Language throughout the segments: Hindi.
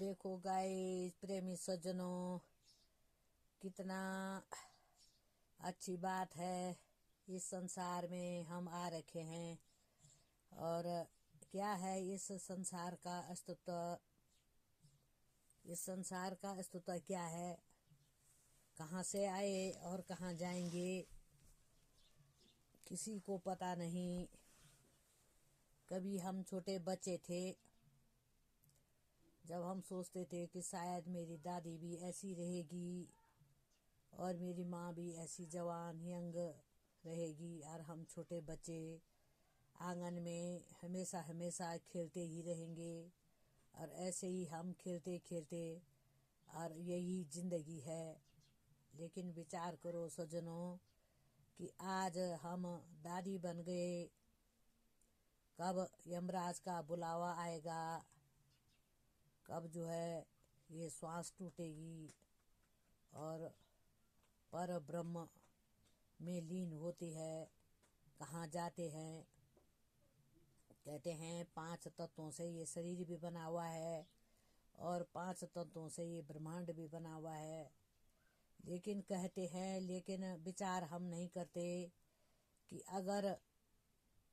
देखो गाइस, प्रेमी सज्जनों, कितना अच्छी बात है। इस संसार में हम आ रखे हैं और क्या है इस संसार का अस्तित्व। इस संसार का अस्तित्व क्या है, कहाँ से आए और कहाँ जाएंगे, किसी को पता नहीं। कभी हम छोटे बच्चे थे, जब हम सोचते थे कि शायद मेरी दादी भी ऐसी रहेगी और मेरी माँ भी ऐसी जवान यंग रहेगी, और हम छोटे बच्चे आंगन में हमेशा हमेशा खेलते ही रहेंगे। और ऐसे ही हम खेलते खेलते, और यही ज़िंदगी है। लेकिन विचार करो सज्जनों कि आज हम दादी बन गए, कब यमराज का बुलावा आएगा, कब जो है ये श्वास टूटेगी और पर ब्रह्म में लीन होती है, कहाँ जाते हैं। कहते हैं 5 तत्वों से ये शरीर भी बना हुआ है और 5 तत्वों से ये ब्रह्मांड भी बना हुआ है। लेकिन कहते हैं, लेकिन विचार हम नहीं करते कि अगर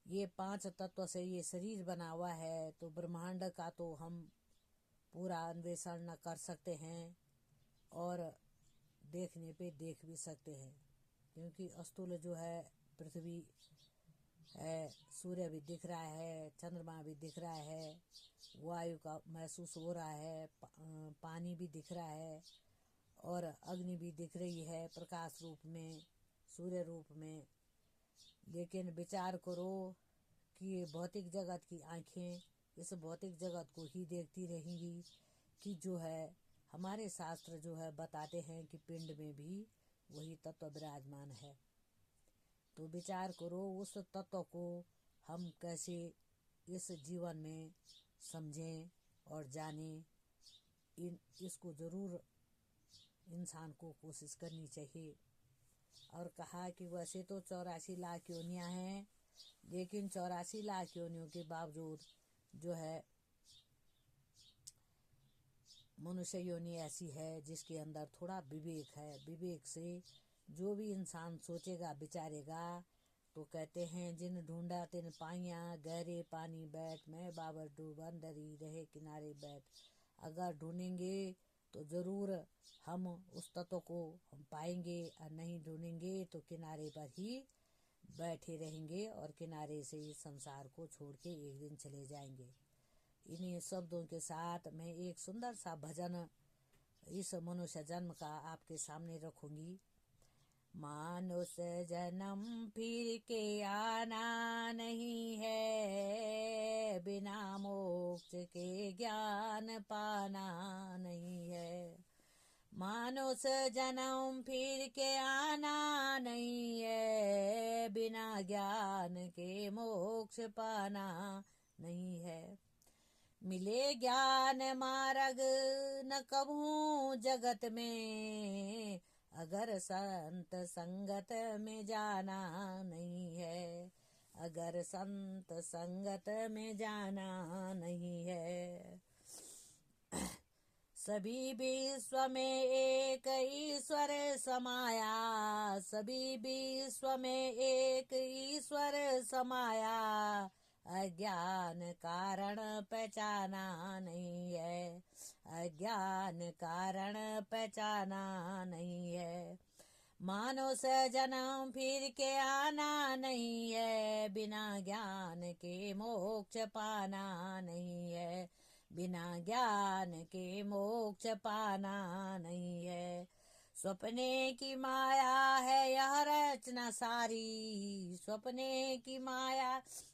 ये 5 तत्व से ये शरीर बना हुआ है तो ब्रह्मांड का तो हम पूरा अन्वेषण न कर सकते हैं और देखने पे देख भी सकते हैं, क्योंकि अस्तुल जो है पृथ्वी है, सूर्य भी दिख रहा है, चंद्रमा भी दिख रहा है, वायु का महसूस हो रहा है, पानी भी दिख रहा है और अग्नि भी दिख रही है प्रकाश रूप में, सूर्य रूप में। लेकिन विचार करो कि ये भौतिक जगत की आँखें इस भौतिक जगत को ही देखती रहेंगी कि जो है हमारे शास्त्र जो है बताते हैं कि पिंड में भी वही तत्व विराजमान है। तो विचार करो उस तत्व को हम कैसे इस जीवन में समझें और जानें। इसको ज़रूर इंसान को कोशिश करनी चाहिए। और कहा कि वैसे तो 84 लाख योनियाँ हैं, लेकिन 84 लाख योनियों के बावजूद जो है मनुष्य योनि ऐसी है जिसके अंदर थोड़ा विवेक है। विवेक से जो भी इंसान सोचेगा विचारेगा तो कहते हैं जिन ढूंढा तिन पाइया, गहरे पानी बैठ मैं बाबर डूबन डरी रहे किनारे बैठ। अगर ढूंढेंगे तो ज़रूर हम उस तत्व को हम पाएंगे, और नहीं ढूंढेंगे तो किनारे पर ही बैठे रहेंगे और किनारे से इस संसार को छोड़ के एक दिन चले जाएंगे। इन्हीं शब्दों के साथ मैं एक सुंदर सा भजन इस मनुष्य जन्म का आपके सामने रखूंगी। मानुष जन्म फिर के आना नहीं है, बिना मोक्ष के ज्ञान पाना नहीं है। मानुष जन्म फिर के आना नहीं है, बिना ज्ञान के मोक्ष पाना नहीं है। मिले ज्ञान मार्ग न कबू जगत में, अगर संत संगत में जाना नहीं है, अगर संत संगत में जाना नहीं है। सभी विश्व में एक ईश्वर समाया, सभी विश्व में एक ईश्वर समाया, अज्ञान कारण पहचाना नहीं है, अज्ञान कारण पहचाना नहीं है। मानुष जन्म फिर के आना नहीं है, बिना ज्ञान के मोक्ष पाना नहीं है, बिना ज्ञान के मोक्ष पाना नहीं है। सपने की माया है यह रचना सारी, सपने की माया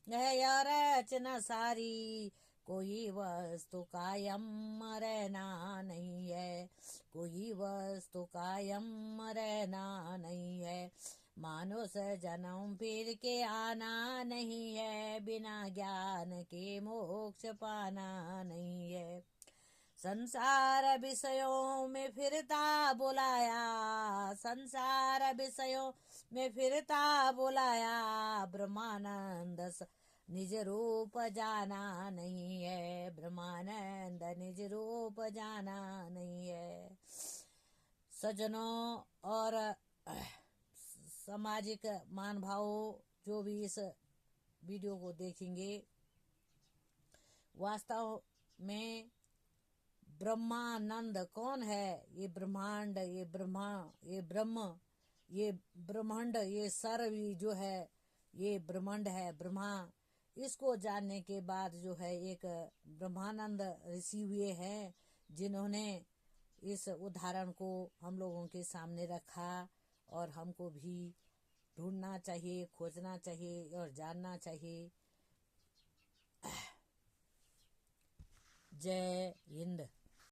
है यह रचना सारी, कोई वस्तु कायम रहना नहीं है, कोई वस्तु कायम रहना नहीं है। मानुष जन्म फिर के आना नहीं है, बिना ज्ञान के मोक्ष पाना नहीं है। संसार विषयों में फिरता बुलाया, संसार विषयों में फिरता बुलाया, ब्रह्मानंद निज रूप जाना नहीं है, ब्रह्मानंद निज रूप जाना नहीं है। सज्जनों और सामाजिक मान भावों जो भी इस वीडियो को देखेंगे, वास्तव में ब्रह्मानंद कौन है? ये ब्रह्मांड, ये ब्रह्मा, ये ब्रह्म, ये ब्रह्मांड, ये सर्व जो है ये ब्रह्मांड है, ब्रह्मा। इसको जानने के बाद जो है एक ब्रह्मानंद ऋषि हुए हैं, जिन्होंने इस उदाहरण को हम लोगों के सामने रखा और हमको भी ढूंढना चाहिए, खोजना चाहिए और जानना चाहिए। जय हिंद।